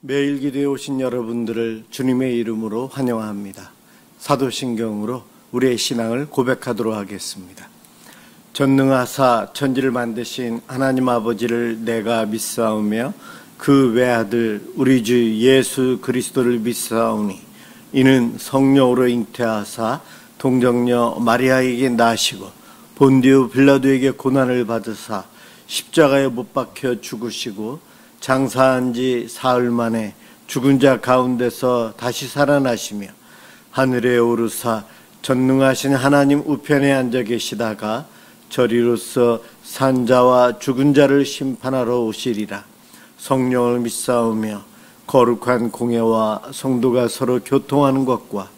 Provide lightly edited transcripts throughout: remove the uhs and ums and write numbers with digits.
매일 기도에 오신 여러분들을 주님의 이름으로 환영합니다. 사도신경으로 우리의 신앙을 고백하도록 하겠습니다. 전능하사 천지를 만드신 하나님 아버지를 내가 믿사오며 그 외아들 우리 주 예수 그리스도를 믿사오니 이는 성령으로 잉태하사 동정녀 마리아에게 나시고 본디오 빌라도에게 고난을 받으사 십자가에 못 박혀 죽으시고 장사한 지 사흘 만에 죽은 자 가운데서 다시 살아나시며 하늘에 오르사 전능하신 하나님 우편에 앉아 계시다가 저리로서 산자와 죽은 자를 심판하러 오시리라. 성령을 믿사오며 거룩한 공예와 성도가 서로 교통하는 것과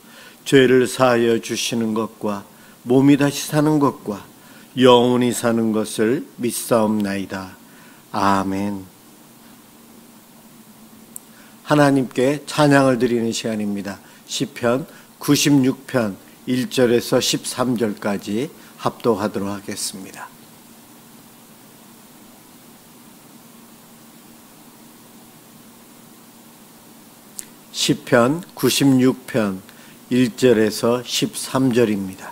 죄를 사하여 주시는 것과 몸이 다시 사는 것과 영원히 사는 것을 믿사옵나이다. 아멘. 하나님께 찬양을 드리는 시간입니다. 시편 96편 1절에서 13절까지 합독하도록 하겠습니다. 시편 96편 1절에서 13절입니다.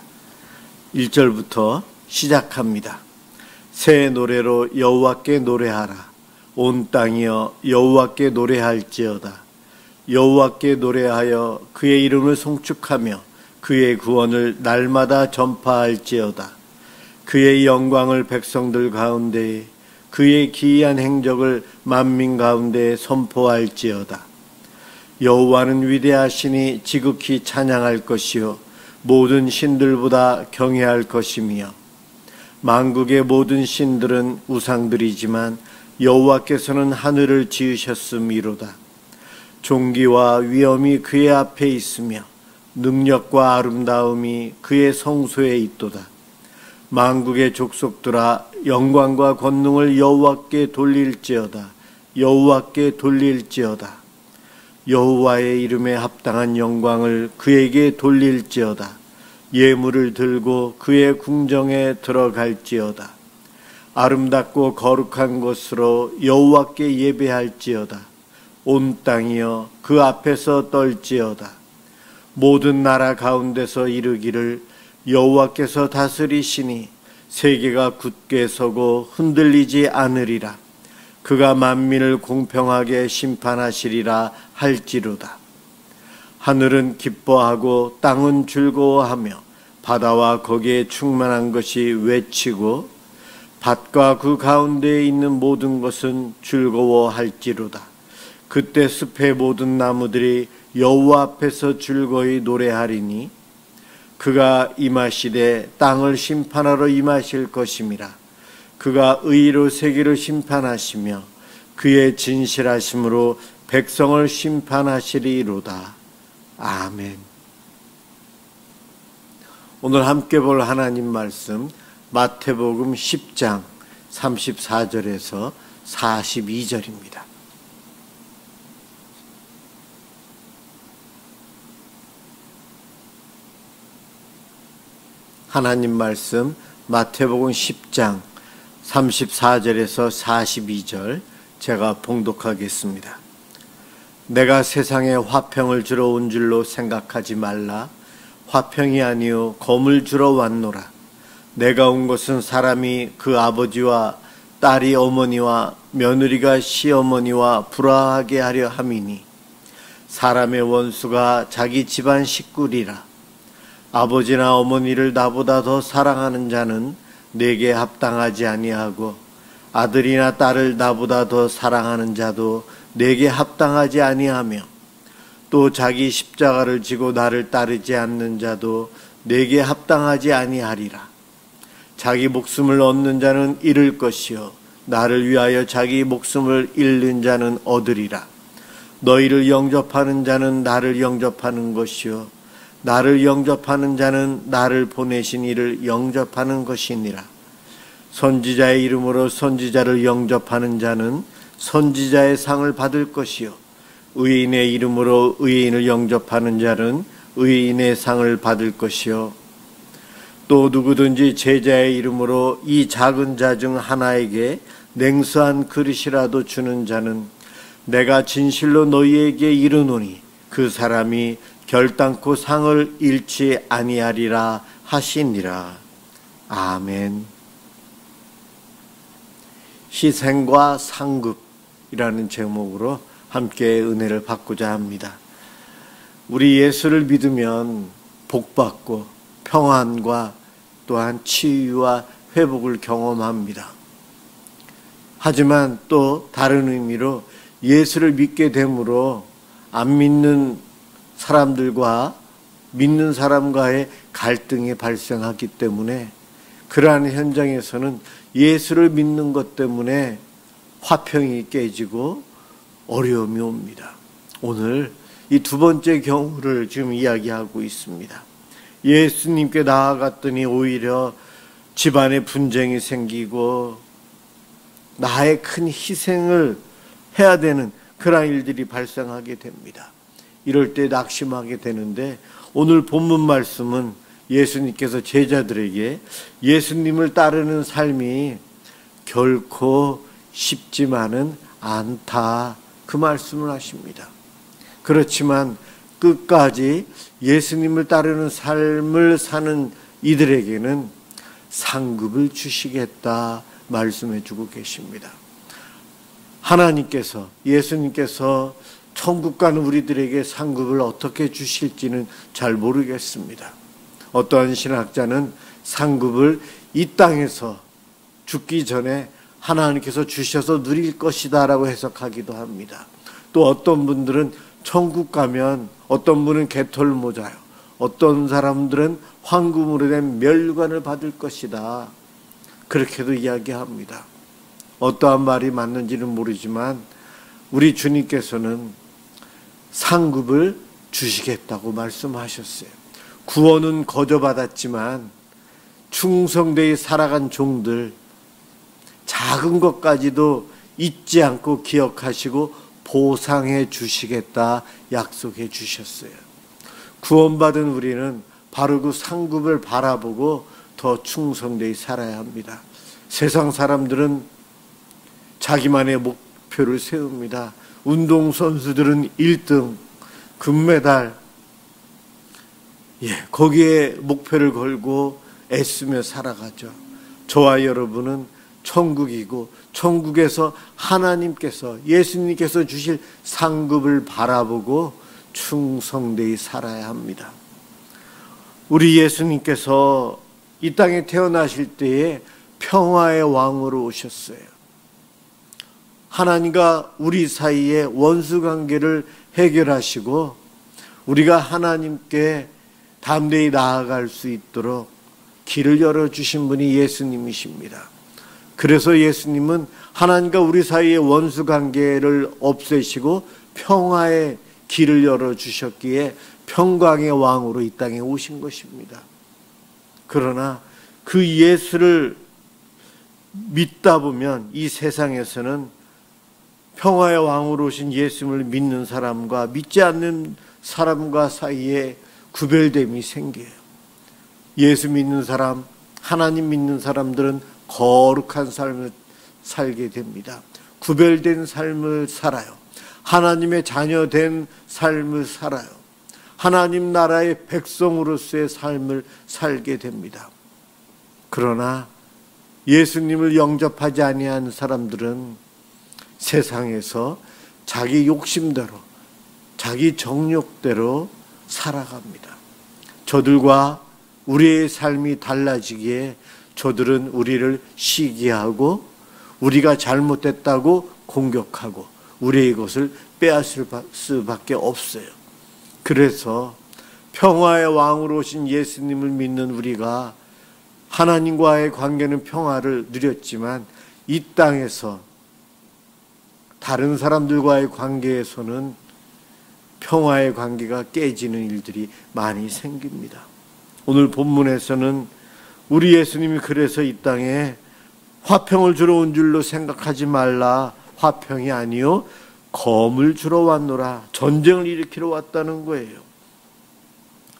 1절부터 시작합니다. 새 노래로 여호와께 노래하라. 온 땅이여 여호와께 노래할지어다. 여호와께 노래하여 그의 이름을 송축하며 그의 구원을 날마다 전파할지어다. 그의 영광을 백성들 가운데에 그의 기이한 행적을 만민 가운데에 선포할지어다. 여호와는 위대하시니 지극히 찬양할 것이요 모든 신들보다 경외할 것이며 만국의 모든 신들은 우상들이지만 여호와께서는 하늘을 지으셨음이로다. 존귀와 위엄이 그의 앞에 있으며 능력과 아름다움이 그의 성소에 있도다. 만국의 족속들아 영광과 권능을 여호와께 돌릴지어다. 여호와께 돌릴지어다. 여호와의 이름에 합당한 영광을 그에게 돌릴지어다. 예물을 들고 그의 궁정에 들어갈지어다. 아름답고 거룩한 곳으로 여호와께 예배할지어다. 온 땅이여 그 앞에서 떨지어다. 모든 나라 가운데서 이르기를 여호와께서 다스리시니 세계가 굳게 서고 흔들리지 않으리라. 그가 만민을 공평하게 심판하시리라 할지로다. 하늘은 기뻐하고 땅은 즐거워하며 바다와 거기에 충만한 것이 외치고 밭과 그 가운데에 있는 모든 것은 즐거워할지로다. 그때 숲의 모든 나무들이 여호와 앞에서 즐거이 노래하리니 그가 임하시되 땅을 심판하러 임하실 것임이라. 그가 의로 세계를 심판하시며 그의 진실하심으로 백성을 심판하시리로다. 아멘. 오늘 함께 볼 하나님 말씀 마태복음 10장 34절에서 42절입니다. 하나님 말씀 마태복음 10장 34절에서 42절 제가 봉독하겠습니다. 내가 세상에 화평을 주러 온 줄로 생각하지 말라. 화평이 아니요 검을 주러 왔노라. 내가 온 것은 사람이 그 아버지와 딸이 어머니와 며느리가 시어머니와 불화하게 하려 함이니 사람의 원수가 자기 집안 식구리라. 아버지나 어머니를 나보다 더 사랑하는 자는 내게 합당하지 아니하고 아들이나 딸을 나보다 더 사랑하는 자도 내게 합당하지 아니하며 또 자기 십자가를 지고 나를 따르지 않는 자도 내게 합당하지 아니하리라. 자기 목숨을 얻는 자는 잃을 것이요 나를 위하여 자기 목숨을 잃는 자는 얻으리라. 너희를 영접하는 자는 나를 영접하는 것이요 나를 영접하는 자는 나를 보내신 이를 영접하는 것이니라. 선지자의 이름으로 선지자를 영접하는 자는 선지자의 상을 받을 것이요 의인의 이름으로 의인을 영접하는 자는 의인의 상을 받을 것이요 또 누구든지 제자의 이름으로 이 작은 자 중 하나에게 냉수한 그릇이라도 주는 자는 내가 진실로 너희에게 이르노니 그 사람이 결단코 상을 잃지 아니하리라 하시니라. 아멘. 희생과 상급이라는 제목으로 함께 은혜를 받고자 합니다. 우리 예수를 믿으면 복받고 평안과 또한 치유와 회복을 경험합니다. 하지만 또 다른 의미로 예수를 믿게 되므로 안 믿는 사람들과 믿는 사람과의 갈등이 발생하기 때문에 그러한 현장에서는 예수를 믿는 것 때문에 화평이 깨지고 어려움이 옵니다. 오늘 이 두 번째 경우를 지금 이야기하고 있습니다. 예수님께 나아갔더니 오히려 집안에 분쟁이 생기고 나의 큰 희생을 해야 되는 그런 일들이 발생하게 됩니다. 이럴 때 낙심하게 되는데 오늘 본문 말씀은 예수님께서 제자들에게 예수님을 따르는 삶이 결코 쉽지만은 않다, 그 말씀을 하십니다. 그렇지만 끝까지 예수님을 따르는 삶을 사는 이들에게는 상급을 주시겠다 말씀해 주고 계십니다. 하나님께서, 예수님께서 천국 가는 우리들에게 상급을 어떻게 주실지는 잘 모르겠습니다. 어떠한 신학자는 상급을 이 땅에서 죽기 전에 하나님께서 주셔서 누릴 것이다 라고 해석하기도 합니다. 또 어떤 분들은 천국 가면 어떤 분은 개털 모자요, 어떤 사람들은 황금으로 된 멸관을 받을 것이다, 그렇게도 이야기합니다. 어떠한 말이 맞는지는 모르지만 우리 주님께서는 상급을 주시겠다고 말씀하셨어요. 구원은 거저 받았지만 충성되이 살아간 종들, 작은 것까지도 잊지 않고 기억하시고 보상해 주시겠다 약속해 주셨어요. 구원받은 우리는 바로 그 상급을 바라보고 더 충성되이 살아야 합니다. 세상 사람들은 자기만의 목표를 세웁니다. 운동선수들은 1등, 금메달, 거기에 목표를 걸고 애쓰며 살아가죠. 저와 여러분은 천국이고 천국에서 하나님께서, 예수님께서 주실 상급을 바라보고 충성되이 살아야 합니다. 우리 예수님께서 이 땅에 태어나실 때에 평화의 왕으로 오셨어요. 하나님과 우리 사이의 원수관계를 해결하시고 우리가 하나님께 담대히 나아갈 수 있도록 길을 열어주신 분이 예수님이십니다. 그래서 예수님은 하나님과 우리 사이의 원수관계를 없애시고 평화의 길을 열어주셨기에 평강의 왕으로 이 땅에 오신 것입니다. 그러나 그 예수를 믿다 보면 이 세상에서는 평화의 왕으로 오신 예수님을 믿는 사람과 믿지 않는 사람과 사이에 구별됨이 생겨요. 예수 믿는 사람, 하나님 믿는 사람들은 거룩한 삶을 살게 됩니다. 구별된 삶을 살아요. 하나님의 자녀된 삶을 살아요. 하나님 나라의 백성으로서의 삶을 살게 됩니다. 그러나 예수님을 영접하지 아니한 사람들은 세상에서 자기 욕심대로, 자기 정욕대로 살아갑니다. 저들과 우리의 삶이 달라지기에 저들은 우리를 시기하고 우리가 잘못됐다고 공격하고 우리의 것을 빼앗을 수밖에 없어요. 그래서 평화의 왕으로 오신 예수님을 믿는 우리가 하나님과의 관계는 평화를 누렸지만 이 땅에서 다른 사람들과의 관계에서는 평화의 관계가 깨지는 일들이 많이 생깁니다. 오늘 본문에서는 우리 예수님이 그래서 이 땅에 화평을 주러 온 줄로 생각하지 말라, 화평이 아니요 검을 주러 왔노라, 전쟁을 일으키러 왔다는 거예요.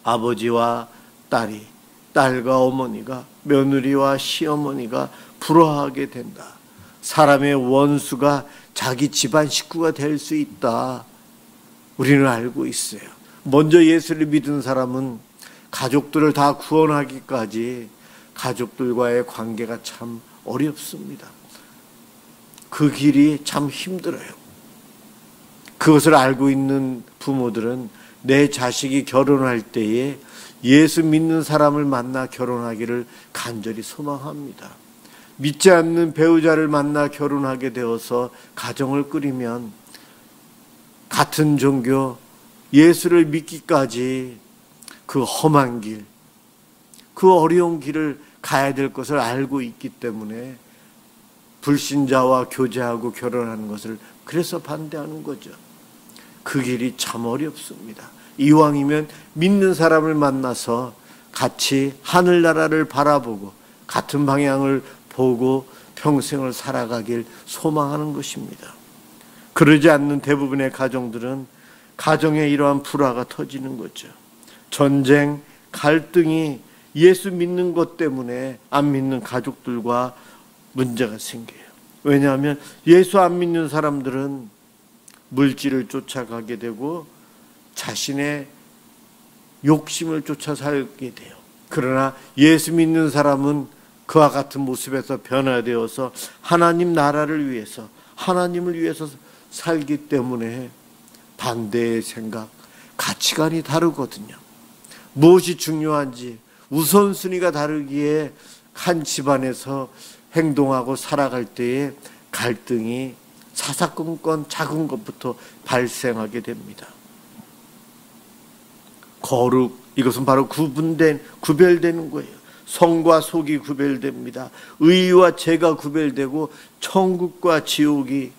아버지와 딸이, 딸과 어머니가, 며느리와 시어머니가 불화하게 된다. 사람의 원수가 자기 집안 식구가 될 수 있다. 우리는 알고 있어요. 먼저 예수를 믿은 사람은 가족들을 다 구원하기까지 가족들과의 관계가 참 어렵습니다. 그 길이 참 힘들어요. 그것을 알고 있는 부모들은 내 자식이 결혼할 때에 예수 믿는 사람을 만나 결혼하기를 간절히 소망합니다. 믿지 않는 배우자를 만나 결혼하게 되어서 가정을 꾸리면 같은 종교 예수를 믿기까지 그 험한 길, 그 어려운 길을 가야 될 것을 알고 있기 때문에 불신자와 교제하고 결혼하는 것을 그래서 반대하는 거죠. 그 길이 참 어렵습니다. 이왕이면 믿는 사람을 만나서 같이 하늘나라를 바라보고 같은 방향을 보고 평생을 살아가길 소망하는 것입니다. 그러지 않는 대부분의 가정들은 가정에 이러한 불화가 터지는 거죠. 전쟁, 갈등이 예수 믿는 것 때문에 안 믿는 가족들과 문제가 생겨요. 왜냐하면 예수 안 믿는 사람들은 물질을 쫓아가게 되고 자신의 욕심을 쫓아 살게 돼요. 그러나 예수 믿는 사람은 그와 같은 모습에서 변화되어서 하나님 나라를 위해서, 하나님을 위해서 살기 때문에 반대의 생각, 가치관이 다르거든요. 무엇이 중요한지 우선순위가 다르기에 한 집안에서 행동하고 살아갈 때에 갈등이 사사건건 작은 것부터 발생하게 됩니다. 거룩, 이것은 바로 구별되는 거예요. 성과 속이 구별됩니다. 의와 죄가 구별되고 천국과 지옥이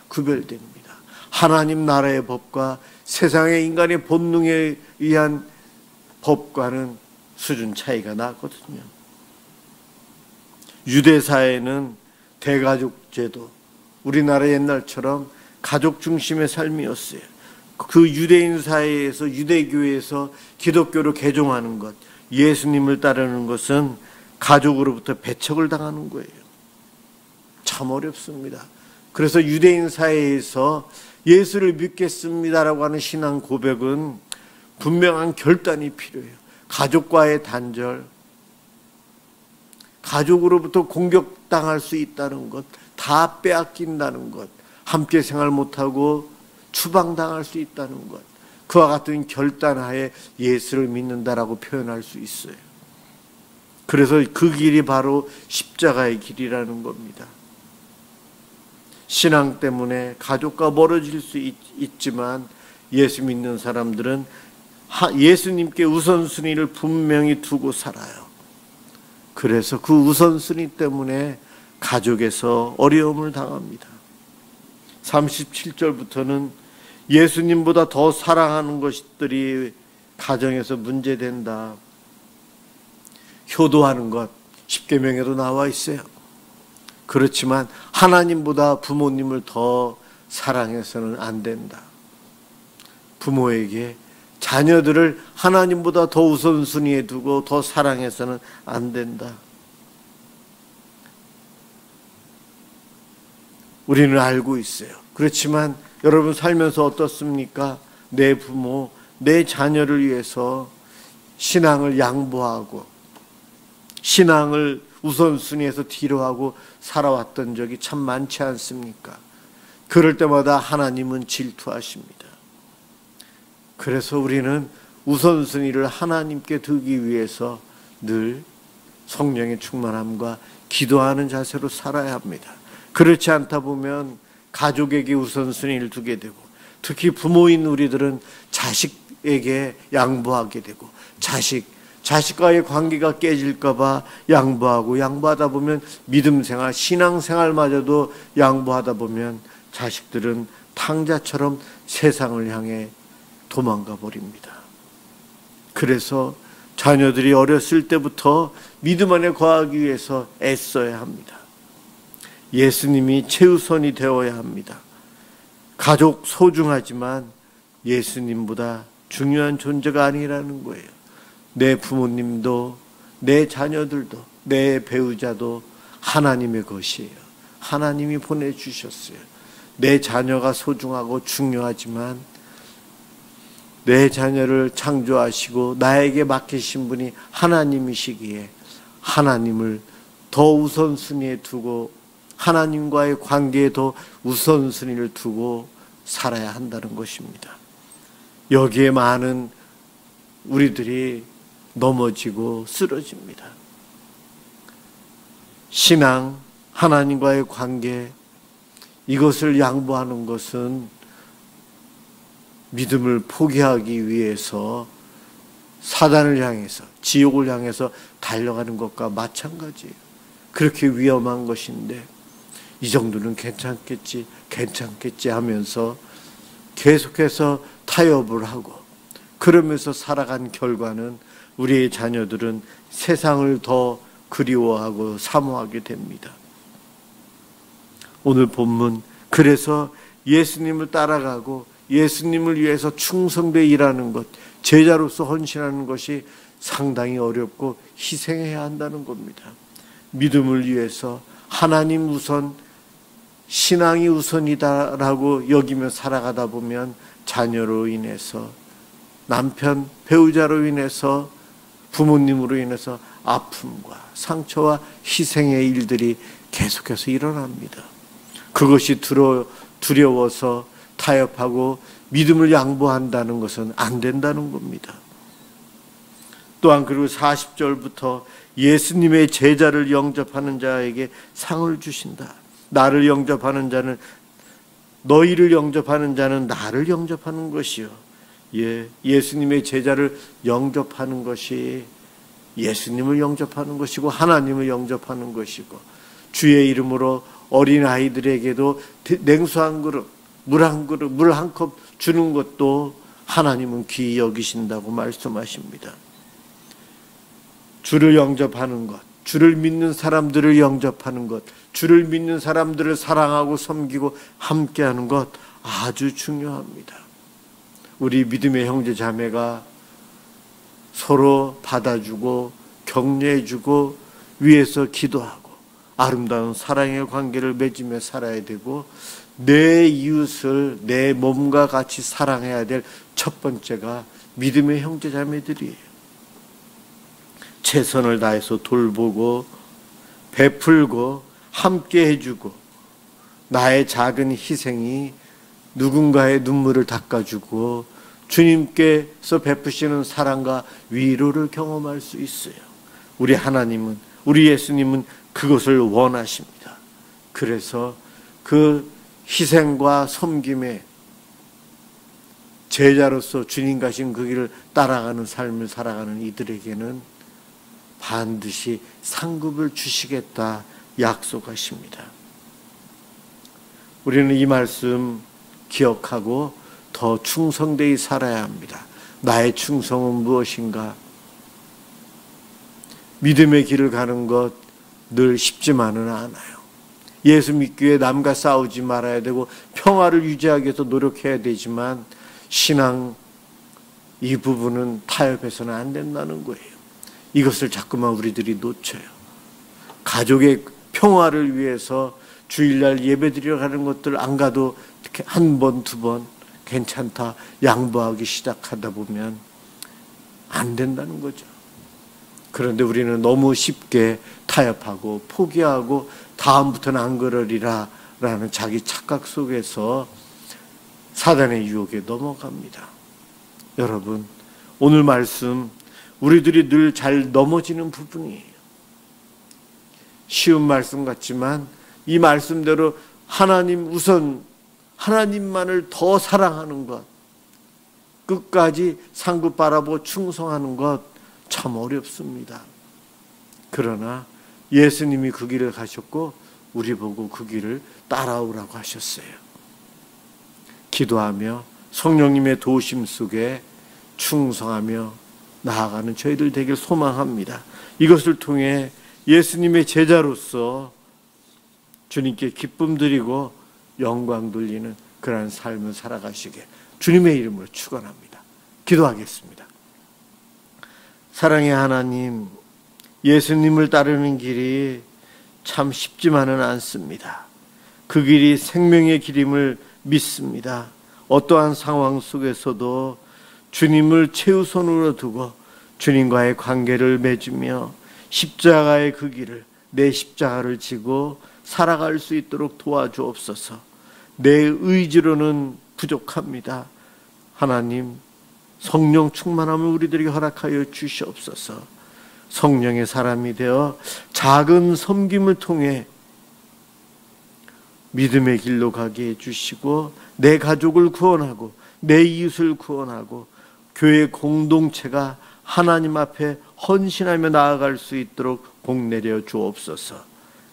구별됩니다. 하나님 나라의 법과 세상의 인간의 본능에 의한 법과는 수준 차이가 나거든요. 유대사회는 대가족 제도, 우리나라 옛날처럼 가족 중심의 삶이었어요. 그 유대인 사회에서, 유대교회에서 기독교로 개종하는 것, 예수님을 따르는 것은 가족으로부터 배척을 당하는 거예요. 참 어렵습니다. 그래서 유대인 사회에서 예수를 믿겠습니다라고 하는 신앙 고백은 분명한 결단이 필요해요. 가족과의 단절, 가족으로부터 공격당할 수 있다는 것, 다 빼앗긴다는 것, 함께 생활 못하고 추방당할 수 있다는 것, 그와 같은 결단하에 예수를 믿는다라고 표현할 수 있어요. 그래서 그 길이 바로 십자가의 길이라는 겁니다. 신앙 때문에 가족과 멀어질 수 있지만 예수 믿는 사람들은 예수님께 우선순위를 분명히 두고 살아요. 그래서 그 우선순위 때문에 가족에서 어려움을 당합니다. 37절부터는 예수님보다 더 사랑하는 것들이 가정에서 문제된다. 효도하는 것, 십계명에도 나와 있어요. 그렇지만 하나님보다 부모님을 더 사랑해서는 안 된다. 부모에게 자녀들을 하나님보다 더 우선순위에 두고 더 사랑해서는 안 된다. 우리는 알고 있어요. 그렇지만 여러분 살면서 어떻습니까? 내 부모, 내 자녀를 위해서 신앙을 양보하고 신앙을 우선순위에서 뒤로하고 살아왔던 적이 참 많지 않습니까? 그럴 때마다 하나님은 질투하십니다. 그래서 우리는 우선순위를 하나님께 두기 위해서 늘 성령의 충만함과 기도하는 자세로 살아야 합니다. 그렇지 않다 보면 가족에게 우선순위를 두게 되고, 특히 부모인 우리들은 자식에게 양보하게 되고, 자식과의 관계가 깨질까봐 양보하다 보면 믿음생활, 신앙생활마저도 양보하다 보면 자식들은 탕자처럼 세상을 향해 도망가 버립니다. 그래서 자녀들이 어렸을 때부터 믿음 안에 거하기 위해서 애써야 합니다. 예수님이 최우선이 되어야 합니다. 가족 소중하지만 예수님보다 중요한 존재가 아니라는 거예요. 내 부모님도, 내 자녀들도, 내 배우자도 하나님의 것이에요. 하나님이 보내주셨어요. 내 자녀가 소중하고 중요하지만 내 자녀를 창조하시고 나에게 맡기신 분이 하나님이시기에 하나님을 더 우선순위에 두고 하나님과의 관계에 더 우선순위를 두고 살아야 한다는 것입니다. 여기에 많은 우리들이 넘어지고 쓰러집니다. 신앙, 하나님과의 관계, 이것을 양보하는 것은 믿음을 포기하기 위해서 사단을 향해서, 지옥을 향해서 달려가는 것과 마찬가지예요. 그렇게 위험한 것인데 이 정도는 괜찮겠지 하면서 계속해서 타협을 하고 그러면서 살아간 결과는 우리의 자녀들은 세상을 더 그리워하고 사모하게 됩니다. 오늘 본문, 그래서 예수님을 따라가고 예수님을 위해서 충성되어 일하는 것, 제자로서 헌신하는 것이 상당히 어렵고 희생해야 한다는 겁니다. 믿음을 위해서 하나님 우선, 신앙이 우선이다라고 여기며 살아가다 보면 자녀로 인해서, 남편, 배우자로 인해서, 부모님으로 인해서 아픔과 상처와 희생의 일들이 계속해서 일어납니다. 그것이 두려워서 타협하고 믿음을 양보한다는 것은 안 된다는 겁니다. 또한 그리고 40절부터 예수님의 제자를 영접하는 자에게 상을 주신다. 나를 영접하는 자는, 너희를 영접하는 자는 나를 영접하는 것이요. 예수님의 제자를 영접하는 것이 예수님을 영접하는 것이고 하나님을 영접하는 것이고, 주의 이름으로 어린아이들에게도 냉수 한 그릇, 물 한 그릇, 물 한 컵 주는 것도 하나님은 귀히 여기신다고 말씀하십니다. 주를 영접하는 것, 주를 믿는 사람들을 영접하는 것, 주를 믿는 사람들을 사랑하고 섬기고 함께하는 것 아주 중요합니다. 우리 믿음의 형제 자매가 서로 받아주고 격려해주고 위해서 기도하고 아름다운 사랑의 관계를 맺으며 살아야 되고, 내 이웃을 내 몸과 같이 사랑해야 될 첫 번째가 믿음의 형제 자매들이에요. 최선을 다해서 돌보고 베풀고 함께 해주고, 나의 작은 희생이 누군가의 눈물을 닦아주고 주님께서 베푸시는 사랑과 위로를 경험할 수 있어요. 우리 하나님은, 우리 예수님은 그것을 원하십니다. 그래서 그 희생과 섬김에 제자로서 주님 가신 그 길을 따라가는 삶을 살아가는 이들에게는 반드시 상급을 주시겠다 약속하십니다. 우리는 이 말씀 기억하고 더 충성되이 살아야 합니다. 나의 충성은 무엇인가? 믿음의 길을 가는 것 늘 쉽지만은 않아요. 예수 믿기 위해 남과 싸우지 말아야 되고 평화를 유지하기 위해서 노력해야 되지만 신앙 이 부분은 타협해서는 안 된다는 거예요. 이것을 자꾸만 우리들이 놓쳐요. 가족의 평화를 위해서 주일날 예배드리러 가는 것들 안 가도 한 번, 두 번 괜찮다 양보하기 시작하다 보면 안 된다는 거죠. 그런데 우리는 너무 쉽게 타협하고 포기하고 다음부터는 안 그러리라 라는 자기 착각 속에서 사단의 유혹에 넘어갑니다. 여러분, 오늘 말씀 우리들이 늘 잘 넘어지는 부분이에요. 쉬운 말씀 같지만 이 말씀대로 하나님 우선, 하나님만을 더 사랑하는 것, 끝까지 상급 바라보고 충성하는 것 참 어렵습니다. 그러나 예수님이 그 길을 가셨고 우리 보고 그 길을 따라오라고 하셨어요. 기도하며 성령님의 도우심 속에 충성하며 나아가는 저희들 되길 소망합니다. 이것을 통해 예수님의 제자로서 주님께 기쁨 드리고 영광 돌리는 그러한 삶을 살아가시게 주님의 이름으로 축원합니다. 기도하겠습니다. 사랑의 하나님, 예수님을 따르는 길이 참 쉽지만은 않습니다. 그 길이 생명의 길임을 믿습니다. 어떠한 상황 속에서도 주님을 최우선으로 두고 주님과의 관계를 맺으며 십자가의 그 길을, 내 십자가를 지고 살아갈 수 있도록 도와주옵소서. 내 의지로는 부족합니다. 하나님, 성령 충만함을 우리들에게 허락하여 주시옵소서. 성령의 사람이 되어 작은 섬김을 통해 믿음의 길로 가게 해주시고 내 가족을 구원하고 내 이웃을 구원하고 교회 공동체가 하나님 앞에 헌신하며 나아갈 수 있도록 복내려 주옵소서.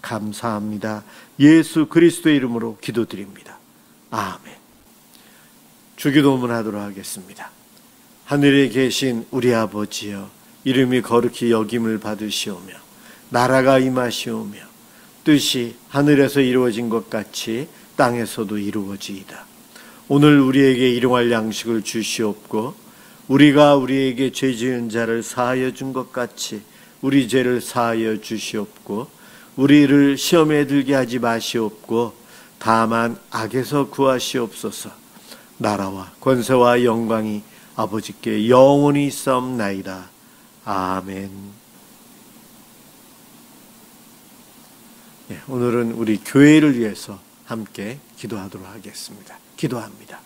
감사합니다. 예수 그리스도의 이름으로 기도드립니다. 아멘. 주기도문 하도록 하겠습니다. 하늘에 계신 우리 아버지여, 이름이 거룩히 여김을 받으시오며 나라가 임하시오며 뜻이 하늘에서 이루어진 것 같이 땅에서도 이루어지이다. 오늘 우리에게 일용할 양식을 주시옵고 우리가 우리에게 죄 지은 자를 사하여 준 것 같이 우리 죄를 사하여 주시옵고 우리를 시험에 들게 하지 마시옵고 다만 악에서 구하시옵소서. 나라와 권세와 영광이 아버지께 영원히 있사옵나이다. 아멘. 오늘은 우리 교회를 위해서 함께 기도하도록 하겠습니다. 기도합니다.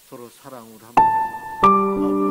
서로 사랑으로 한번